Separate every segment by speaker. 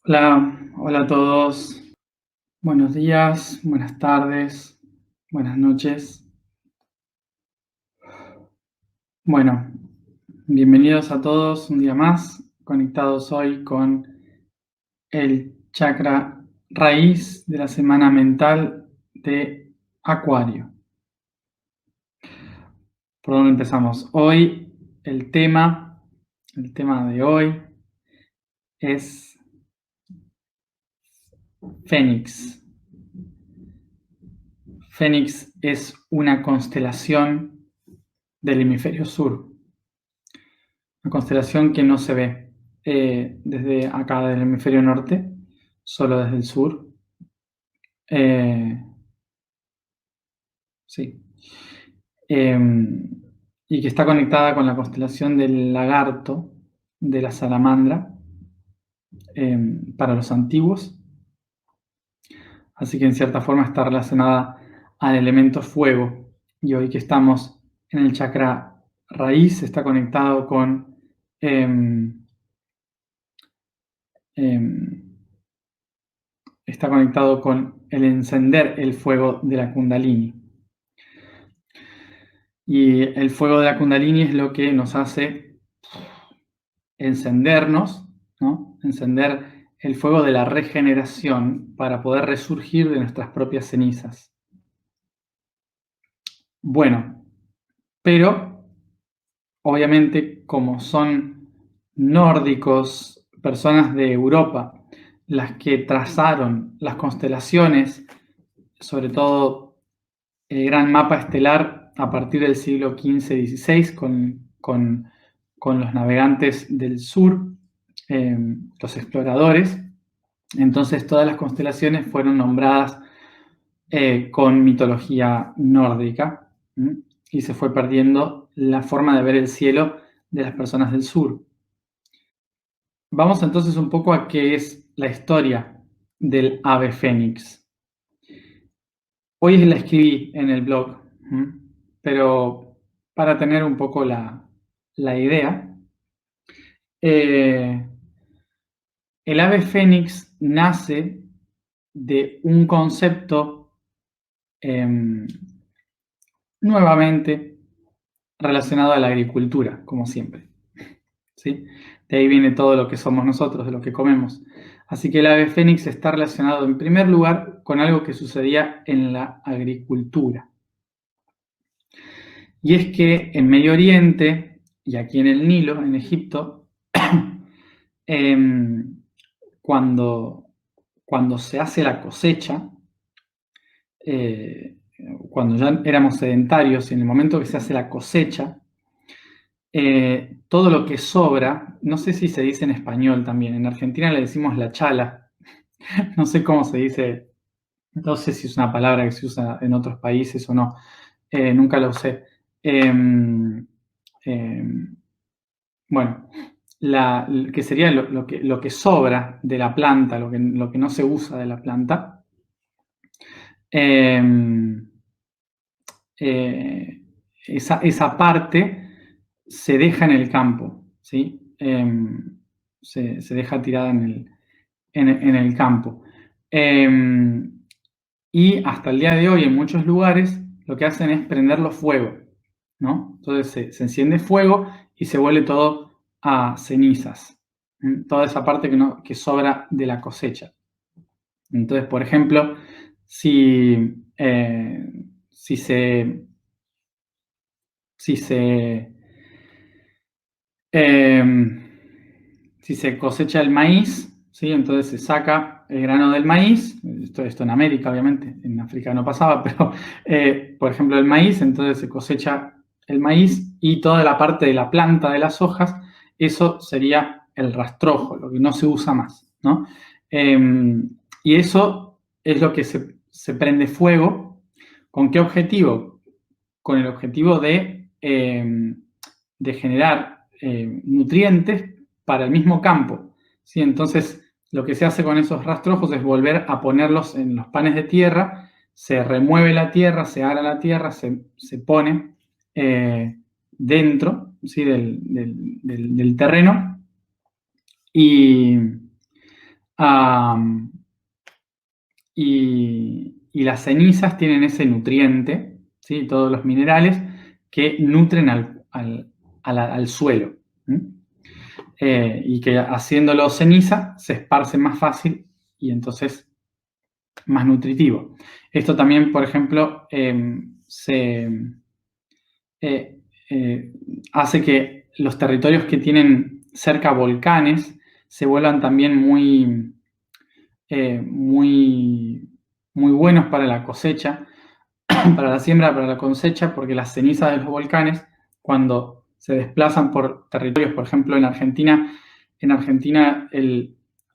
Speaker 1: Hola, hola a todos. Buenos días, buenas tardes, buenas noches. Bueno, bienvenidos a todos un día más, conectados hoy con el chakra raíz de la semana mental de Acuario. ¿Por dónde empezamos? Hoy el tema de hoy es Fénix. Fénix es una constelación del hemisferio sur. Una constelación que no se ve desde acá, del hemisferio norte, solo desde el sur. Eh, sí. Y que está conectada con la constelación del lagarto, de la salamandra, para los antiguos. Así que en cierta forma está relacionada al elemento fuego. Y hoy que estamos en el chakra raíz, está conectado con em, em, está conectado con el encender el fuego de la Kundalini. Y el fuego de la Kundalini es lo que nos hace encendernos, ¿no? Encender el fuego de la regeneración para poder resurgir de nuestras propias cenizas. Bueno, pero obviamente como son nórdicos, personas de Europa, las que trazaron las constelaciones, sobre todo el gran mapa estelar a partir del siglo XV-XVI con los navegantes del sur, los exploradores. Entonces todas las constelaciones fueron nombradas con mitología nórdica, y se fue perdiendo la forma de ver el cielo de las personas del sur. Vamos entonces un poco a qué es la historia del ave fénix. Hoy la escribí en el blog, pero para tener un poco la idea, eh, el ave fénix nace de un concepto em, nuevamente relacionado a la agricultura, como siempre, ¿sí? De ahí viene todo lo que somos nosotros, de lo que comemos. Así que el ave fénix está relacionado en primer lugar con algo que sucedía en la agricultura. Y es que en Medio Oriente y aquí en el Nilo, en Egipto, cuando, cuando se hace la cosecha, eh, cuando ya éramos sedentarios y en el momento que se hace la cosecha, todo lo que sobra, no sé si se dice en español también, en Argentina le decimos la chala, no sé cómo se dice, no sé si es una palabra que se usa en otros países o no, nunca la usé. Em, em, bueno, que sería lo que sobra de la planta, lo que no se usa de la planta, em, eh, esa parte se deja en el campo, ¿sí? Se deja tirada en el campo. Y hasta el día de hoy, en muchos lugares, lo que hacen es prenderlo fuego, ¿no? Entonces se enciende fuego y se vuelve todo a cenizas, toda esa parte que sobra de la cosecha. Entonces, por ejemplo, si, si se, si se, em, si se cosecha el maíz, ¿sí? Entonces se saca el grano del maíz, esto en América obviamente, en África no pasaba, pero por ejemplo el maíz, entonces se cosecha el maíz y toda la parte de la planta de las hojas, eso sería el rastrojo, lo que no se usa más, ¿no? Y eso es lo que se prende fuego. ¿Con qué objetivo? Con el objetivo de generar nutrientes para el mismo campo, ¿sí? Entonces, lo que se hace con esos rastrojos es volver a ponerlos en los panes de tierra, se remueve la tierra, se ara la tierra, se pone dentro, ¿sí? del terreno y Y las cenizas tienen ese nutriente, ¿sí? Todos los minerales que nutren al suelo. Y que haciéndolo ceniza se esparce más fácil y entonces más nutritivo. Esto también, por ejemplo, hace que los territorios que tienen cerca volcanes se vuelvan también muy buenos para la cosecha, para la siembra, para la cosecha, porque las cenizas de los volcanes, cuando se desplazan por territorios, por ejemplo, en Argentina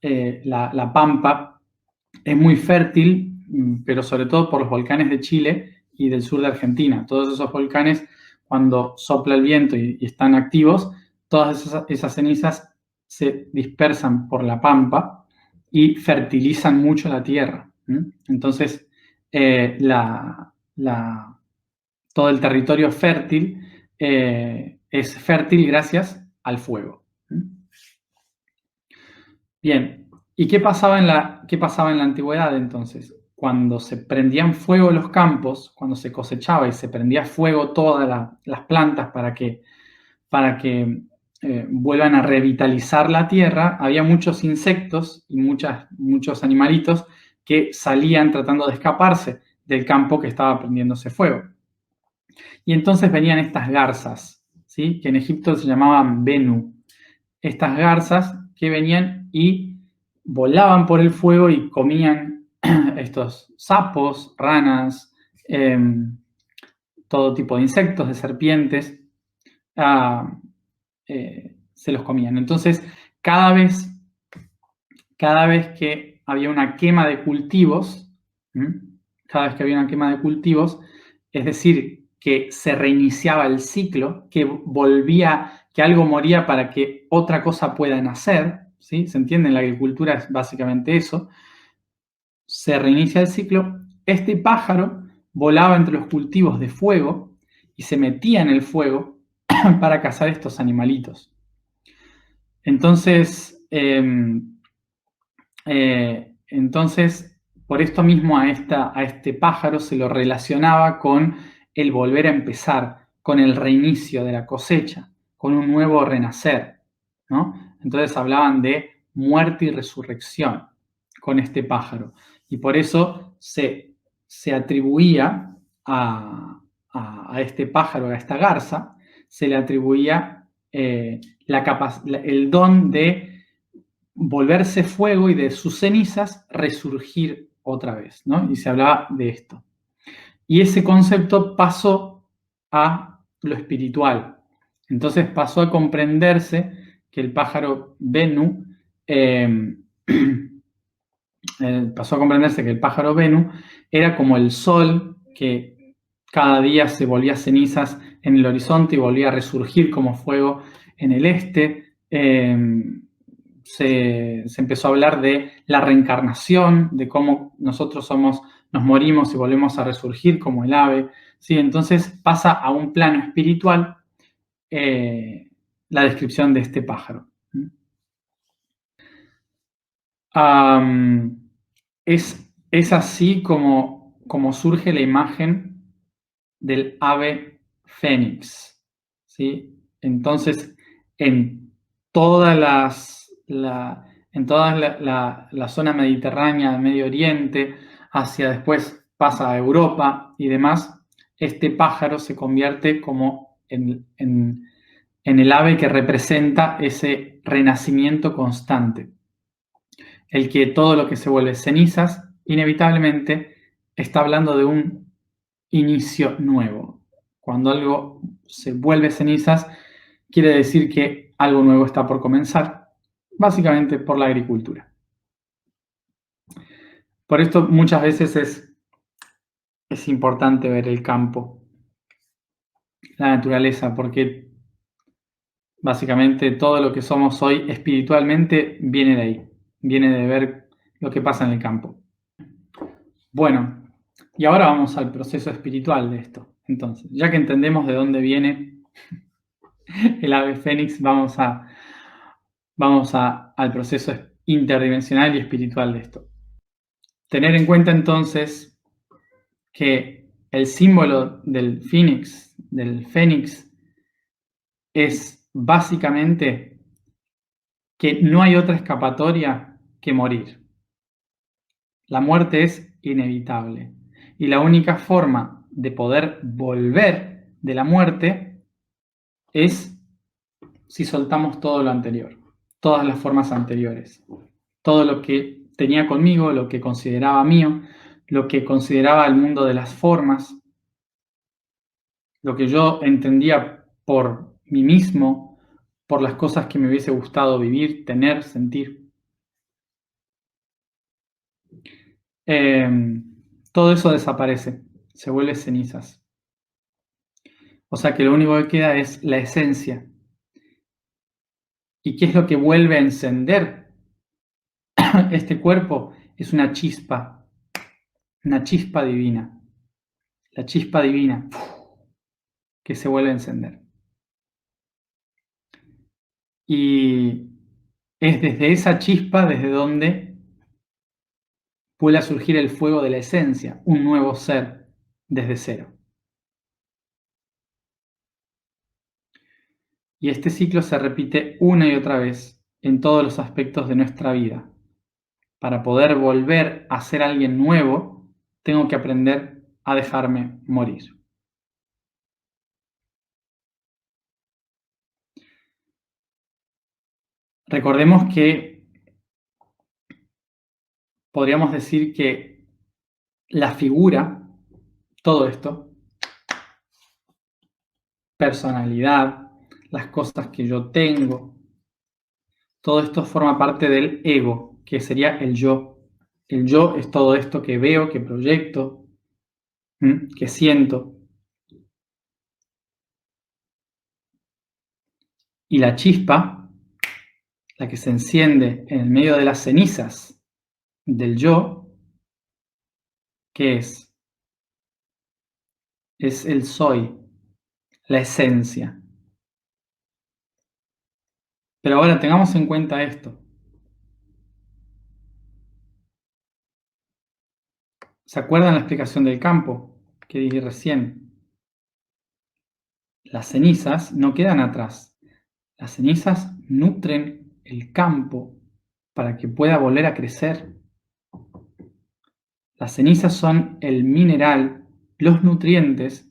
Speaker 1: la pampa es muy fértil, pero sobre todo por los volcanes de Chile y del sur de Argentina. Todos esos volcanes, cuando sopla el viento y están activos, todas esas cenizas se dispersan por la pampa y fertilizan mucho la tierra. Entonces, todo el territorio fértil es fértil gracias al fuego. Bien, ¿y qué pasaba en la antigüedad entonces? Cuando se prendían fuego los campos, cuando se cosechaba y se prendía fuego todas las plantas para que vuelvan a revitalizar la tierra, había muchos insectos y muchos animalitos que salían tratando de escaparse del campo que estaba prendiéndose fuego. Y entonces venían estas garzas, ¿sí? Que en Egipto se llamaban Benu. Estas garzas que venían y volaban por el fuego y comían estos sapos, ranas, todo tipo de insectos, de serpientes, se los comían. Entonces, cada vez que había una quema de cultivos, es decir, que se reiniciaba el ciclo, que algo moría para que otra cosa pueda nacer, ¿sí? ¿Se entiende? En la agricultura es básicamente eso. Se reinicia el ciclo. Este pájaro volaba entre los cultivos de fuego y se metía en el fuego para cazar estos animalitos. Entonces, por esto mismo a este pájaro se lo relacionaba con el volver a empezar, con el reinicio de la cosecha, con un nuevo renacer, ¿no? Entonces hablaban de muerte y resurrección con este pájaro. Y por eso se atribuía a este pájaro, a esta garza, se le atribuía el don de volverse fuego y de sus cenizas resurgir otra vez, ¿no? Y se hablaba de esto. Y ese concepto pasó a lo espiritual. Entonces pasó a comprenderse que el pájaro Benu era como el sol que cada día se volvía cenizas en el horizonte y volvía a resurgir como fuego en el este. Se empezó a hablar de la reencarnación, de cómo nosotros nos morimos y volvemos a resurgir como el ave. ¿Sí? Entonces pasa a un plano espiritual la descripción de este pájaro. Es así como surge la imagen del ave fénix, ¿sí? Entonces, en toda la zona mediterránea, Medio Oriente, hacia después pasa a Europa y demás, este pájaro se convierte como en el ave que representa ese renacimiento constante. El que todo lo que se vuelve cenizas, inevitablemente está hablando de un inicio nuevo. Cuando algo se vuelve cenizas, quiere decir que algo nuevo está por comenzar, básicamente por la agricultura. Por esto muchas veces es importante ver el campo, la naturaleza, porque básicamente todo lo que somos hoy espiritualmente viene de ahí, viene de ver lo que pasa en el campo. Bueno, y ahora vamos al proceso espiritual de esto. Entonces, ya que entendemos de dónde viene el ave fénix, vamos al proceso interdimensional y espiritual de esto. Tener en cuenta entonces que el símbolo del fénix, es básicamente que no hay otra escapatoria que morir. La muerte es inevitable y la única forma de poder volver de la muerte es si soltamos todo lo anterior, todas las formas anteriores, todo lo que tenía conmigo, lo que consideraba mío, lo que consideraba el mundo de las formas, lo que yo entendía por mí mismo, por las cosas que me hubiese gustado vivir, tener, sentir. Todo eso desaparece, se vuelve cenizas. O sea que lo único que queda es la esencia. ¿Y qué es lo que vuelve a encender este cuerpo? Es una chispa divina. La chispa divina que se vuelve a encender. Y es desde esa chispa desde donde vuelve a surgir el fuego de la esencia, un nuevo ser desde cero. Y este ciclo se repite una y otra vez en todos los aspectos de nuestra vida. Para poder volver a ser alguien nuevo, tengo que aprender a dejarme morir. Recordemos que podríamos decir que la figura, todo esto, personalidad, las cosas que yo tengo, todo esto forma parte del ego, que sería el yo. El yo es todo esto que veo, que proyecto, que siento. Y la chispa, la que se enciende en el medio de las cenizas del yo, ¿qué es? Es el soy, la esencia. Pero ahora tengamos en cuenta esto. ¿Se acuerdan la explicación del campo que dije recién? Las cenizas no quedan atrás. Las cenizas nutren el campo para que pueda volver a crecer. Las cenizas son el mineral, los nutrientes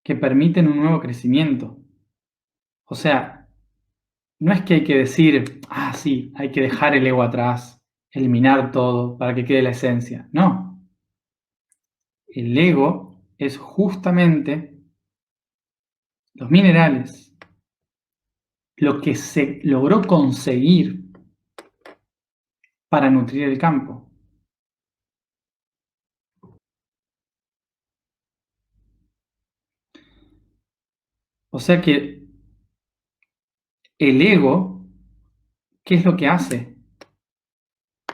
Speaker 1: que permiten un nuevo crecimiento. O sea, no es que hay que decir, sí, hay que dejar el ego atrás, eliminar todo para que quede la esencia. No. El ego es justamente los minerales, lo que se logró conseguir para nutrir el campo. O sea que el ego, ¿qué es lo que hace?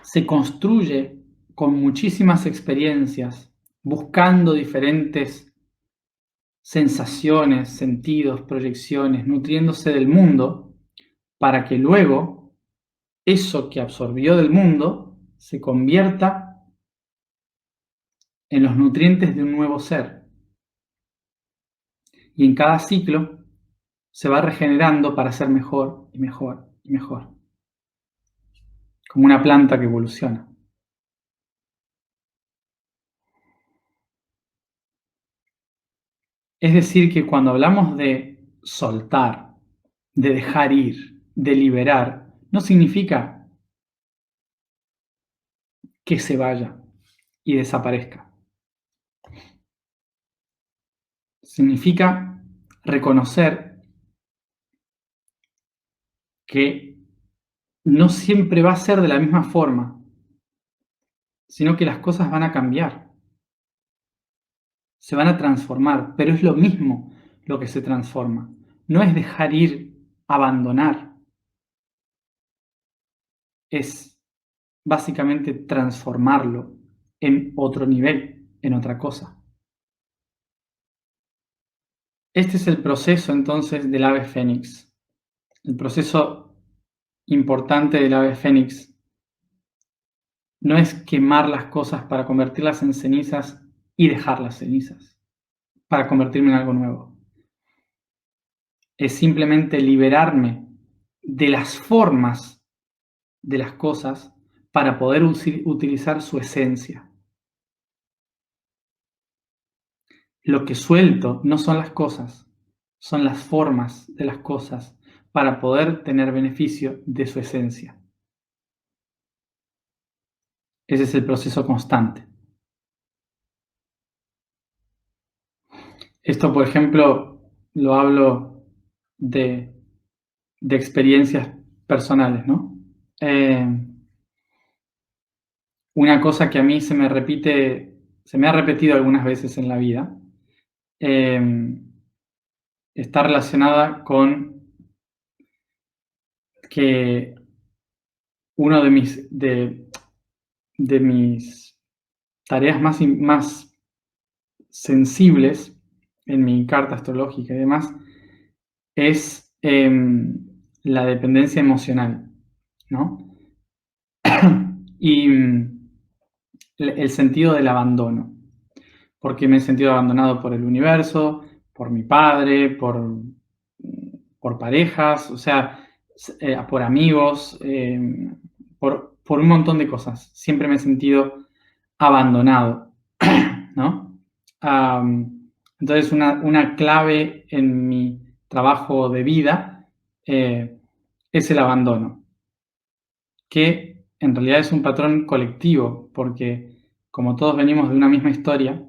Speaker 1: Se construye con muchísimas experiencias, buscando diferentes sensaciones, sentidos, proyecciones, nutriéndose del mundo, para que luego eso que absorbió del mundo se convierta en los nutrientes de un nuevo ser. Y en cada ciclo se va regenerando para ser mejor y mejor y mejor. Como una planta que evoluciona. Es decir, que cuando hablamos de soltar, de dejar ir, de liberar, no significa que se vaya y desaparezca. Significa reconocer que no siempre va a ser de la misma forma, sino que las cosas van a cambiar, se van a transformar, pero es lo mismo lo que se transforma. No es dejar ir, abandonar, es básicamente transformarlo en otro nivel, en otra cosa. Este es el proceso entonces del ave fénix. El proceso importante del ave fénix no es quemar las cosas para convertirlas en cenizas y dejarlas cenizas, para convertirme en algo nuevo. Es simplemente liberarme de las formas de las cosas para poder utilizar su esencia. Lo que suelto no son las cosas, son las formas de las cosas para poder tener beneficio de su esencia. Ese es el proceso constante. Esto, por ejemplo, lo hablo de experiencias personales, ¿no? Una cosa que a mí se me ha repetido algunas veces en la vida, está relacionada con que uno de mis tareas más sensibles en mi carta astrológica y demás es la dependencia emocional, ¿no? Y el sentido del abandono, porque me he sentido abandonado por el universo, por mi padre, por parejas, o sea, por amigos, por un montón de cosas. Siempre me he sentido abandonado, ¿no? Entonces, una clave en mi trabajo de vida es el abandono, que en realidad es un patrón colectivo, porque como todos venimos de una misma historia,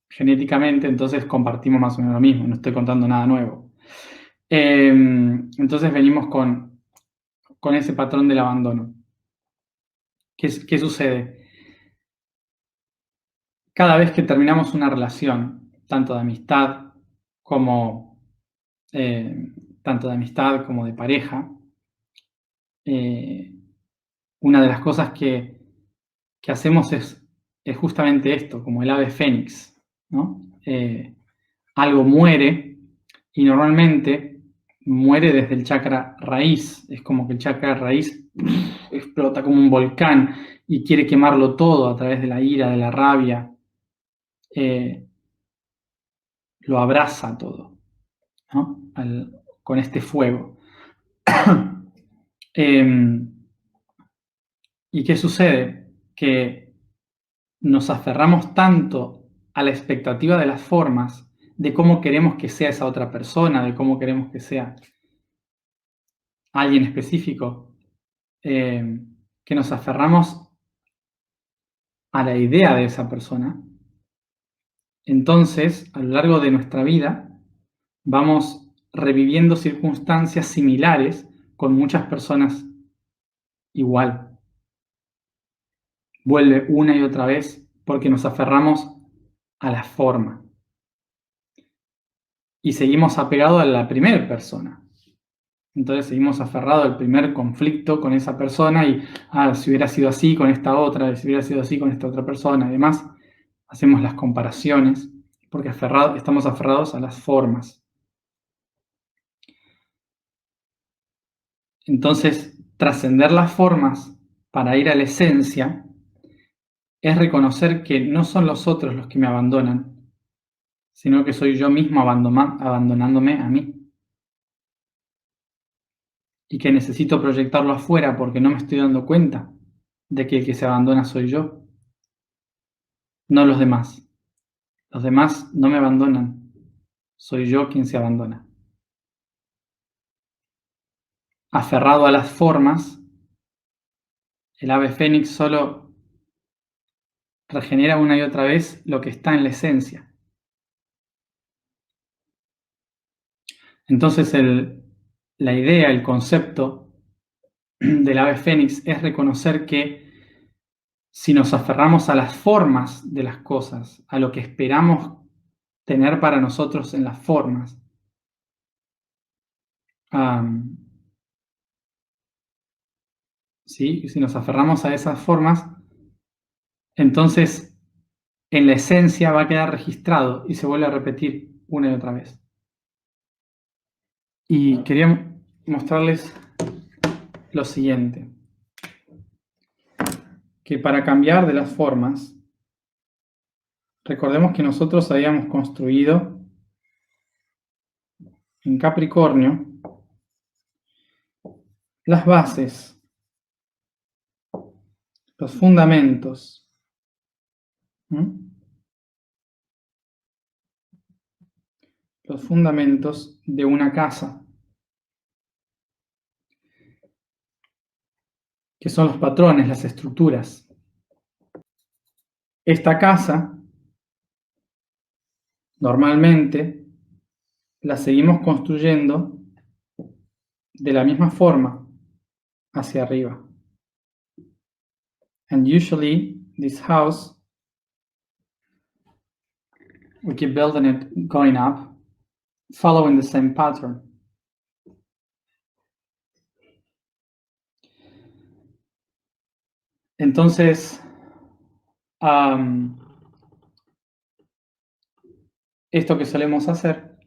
Speaker 1: genéticamente, entonces compartimos más o menos lo mismo, no estoy contando nada nuevo. Entonces venimos con ese patrón del abandono. ¿Qué sucede? Cada vez que terminamos una relación, tanto de amistad como, tanto de amistad como de pareja, una de las cosas que hacemos es justamente esto, como el ave fénix, ¿no? Algo muere y normalmente muere desde el chakra raíz. Es como que el chakra raíz explota como un volcán y quiere quemarlo todo a través de la ira, de la rabia. Lo abraza todo, ¿no? Con este fuego. ¿Y qué sucede? Que nos aferramos tanto a la expectativa de las formas, de cómo queremos que sea esa otra persona, de cómo queremos que sea alguien específico, que nos aferramos a la idea de esa persona. Entonces, a lo largo de nuestra vida, vamos reviviendo circunstancias similares con muchas personas igual. Vuelve una y otra vez porque nos aferramos a la forma. Y seguimos apegados a la primera persona. Entonces seguimos aferrados al primer conflicto con esa persona y, si hubiera sido así con esta otra, si hubiera sido así con esta otra persona. Además, hacemos las comparaciones porque estamos aferrados a las formas. Entonces, trascender las formas para ir a la esencia es reconocer que no son los otros los que me abandonan, sino que soy yo mismo abandonándome a mí. Y que necesito proyectarlo afuera porque no me estoy dando cuenta de que el que se abandona soy yo, no los demás. Los demás no me abandonan, soy yo quien se abandona. Aferrado a las formas, el ave fénix solo regenera una y otra vez lo que está en la esencia. Entonces la idea, el concepto del ave fénix es reconocer que si nos aferramos a las formas de las cosas, a lo que esperamos tener para nosotros en las formas, ¿sí? Si nos aferramos a esas formas, entonces en la esencia va a quedar registrado y se vuelve a repetir una y otra vez. Y quería mostrarles lo siguiente. que para cambiar de las formas, recordemos que nosotros habíamos construido en Capricornio las bases, los fundamentos, ¿m? Los fundamentos de una casa, que son los patrones, las estructuras. Esta casa, normalmente, la seguimos construyendo de la misma forma hacia arriba. And usually, this house, we keep building it going up, following the same pattern. Entonces, esto que solemos hacer,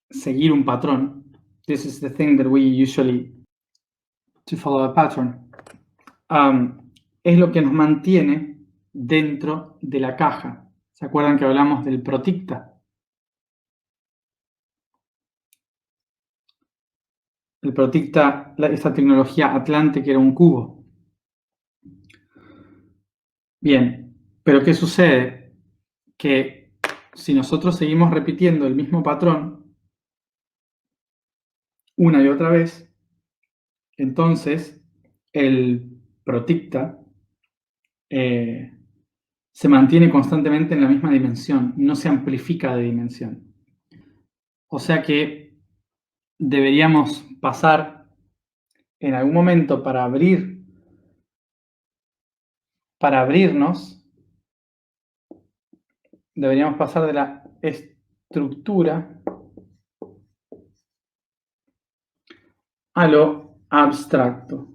Speaker 1: seguir un patrón. This is the thing that we usually to follow a pattern. Es lo que nos mantiene dentro de la caja. ¿Se acuerdan que hablamos del Proticta? El Proticta, esta tecnología Atlante que era un cubo. Bien, pero ¿qué sucede? Que si nosotros seguimos repitiendo el mismo patrón una y otra vez, entonces el Proticta se mantiene constantemente en la misma dimensión, no se amplifica de dimensión. O sea que deberíamos pasar en algún momento para abrirnos, deberíamos pasar de la estructura a lo abstracto.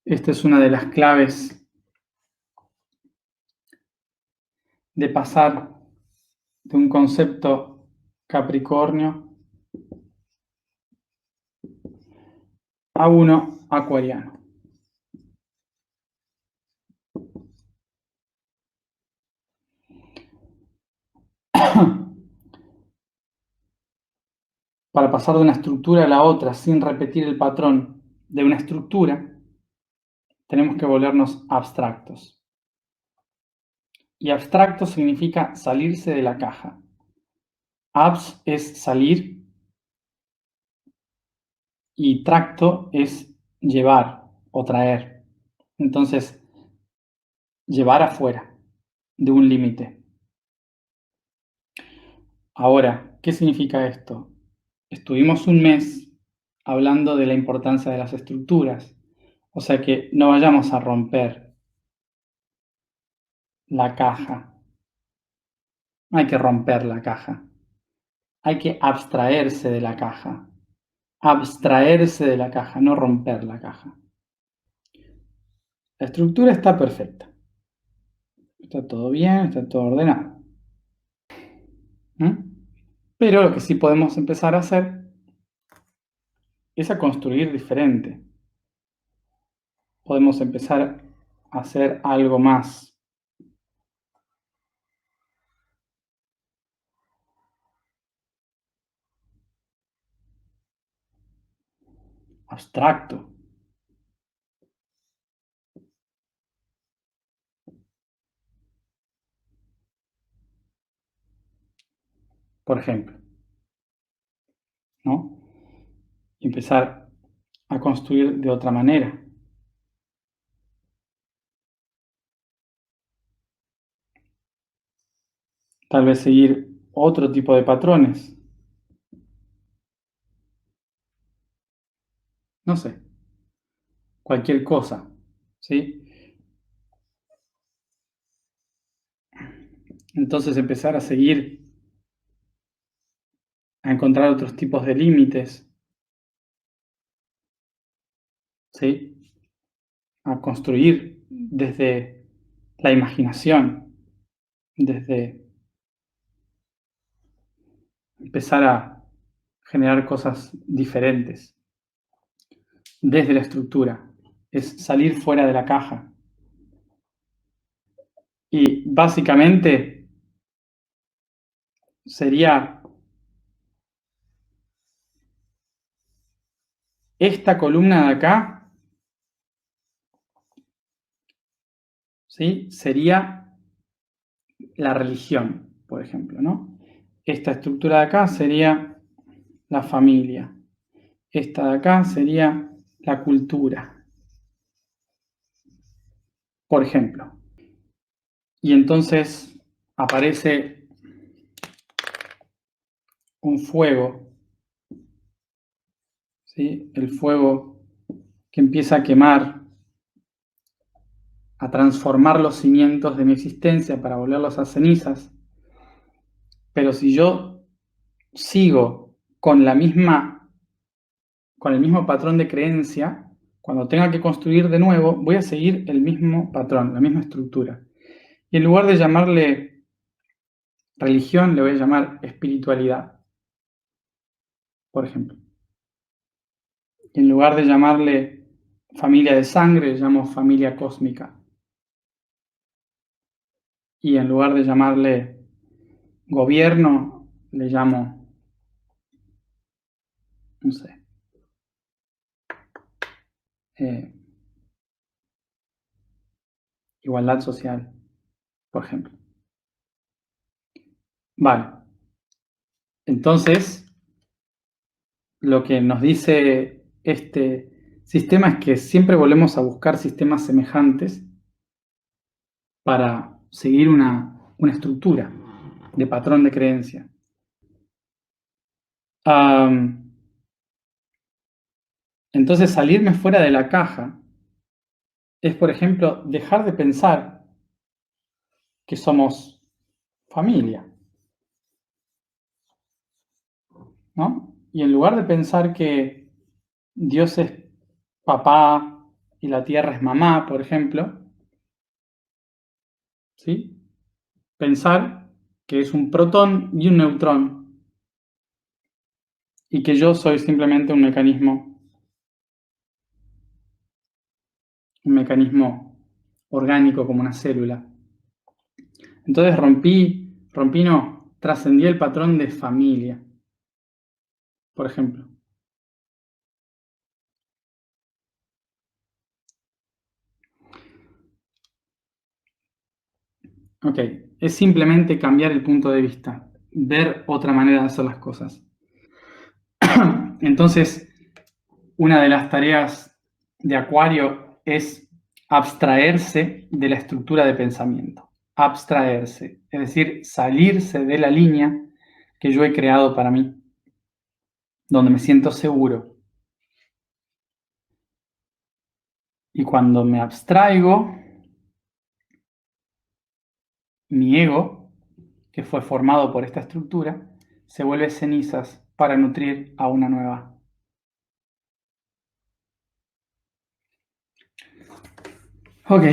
Speaker 1: Esta es una de las claves de pasar de un concepto Capricornio a uno acuariano. Para pasar de una estructura a la otra sin repetir el patrón de una estructura, tenemos que volvernos abstractos. Y abstracto significa salirse de la caja. Abs es salir y tracto es llevar o traer. Entonces, llevar afuera de un límite. Ahora, ¿qué significa esto? Estuvimos un mes hablando de la importancia de las estructuras. O sea que no vayamos a romper la caja. No hay que romper la caja. Hay que abstraerse de la caja. Abstraerse de la caja, no romper la caja. La estructura está perfecta. Está todo bien, está todo ordenado. Pero lo que sí podemos empezar a hacer es a construir diferente. Podemos empezar a hacer algo más abstracto. Por ejemplo, ¿no? Empezar a construir de otra manera. Tal vez seguir otro tipo de patrones. No sé, cualquier cosa, ¿sí? Entonces empezar a seguir, a encontrar otros tipos de límites, ¿sí? A construir desde la imaginación, desde empezar a generar cosas diferentes desde la estructura, es salir fuera de la caja. Y básicamente sería esta columna de acá, ¿sí? Sería la religión, por ejemplo, ¿no? Esta estructura de acá sería la familia. Esta de acá sería la cultura, por ejemplo. Y entonces aparece un fuego, ¿sí? El fuego que empieza a quemar, a transformar los cimientos de mi existencia para volverlos a cenizas. Pero si yo sigo con el mismo patrón de creencia, cuando tenga que construir de nuevo, voy a seguir el mismo patrón, la misma estructura. Y en lugar de llamarle religión, le voy a llamar espiritualidad, por ejemplo. Y en lugar de llamarle familia de sangre, le llamo familia cósmica. Y en lugar de llamarle gobierno, le llamo, no sé, igualdad social, por ejemplo. Vale. Entonces, lo que nos dice este sistema es que siempre volvemos a buscar sistemas semejantes para seguir una estructura de patrón de creencia. Entonces, salirme fuera de la caja es, por ejemplo, dejar de pensar que somos familia, ¿no? Y en lugar de pensar que Dios es papá y la tierra es mamá, por ejemplo, ¿sí? Pensar que es un protón y un neutrón y que yo soy simplemente un mecanismo orgánico como una célula. Entonces trascendí el patrón de familia, por ejemplo. Ok, es simplemente cambiar el punto de vista, ver otra manera de hacer las cosas. Entonces, una de las tareas de Acuario es abstraerse de la estructura de pensamiento. Abstraerse, es decir, salirse de la línea que yo he creado para mí, donde me siento seguro. Y cuando me abstraigo, mi ego, que fue formado por esta estructura, se vuelve cenizas para nutrir a una nueva. Ok.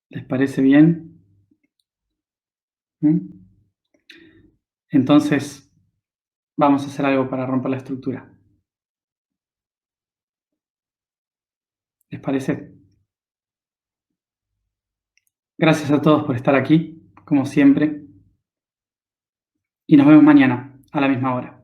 Speaker 1: ¿Les parece bien? ¿Mm? Entonces, vamos a hacer algo para romper la estructura. ¿Les parece? Gracias a todos por estar aquí, como siempre, y nos vemos mañana a la misma hora.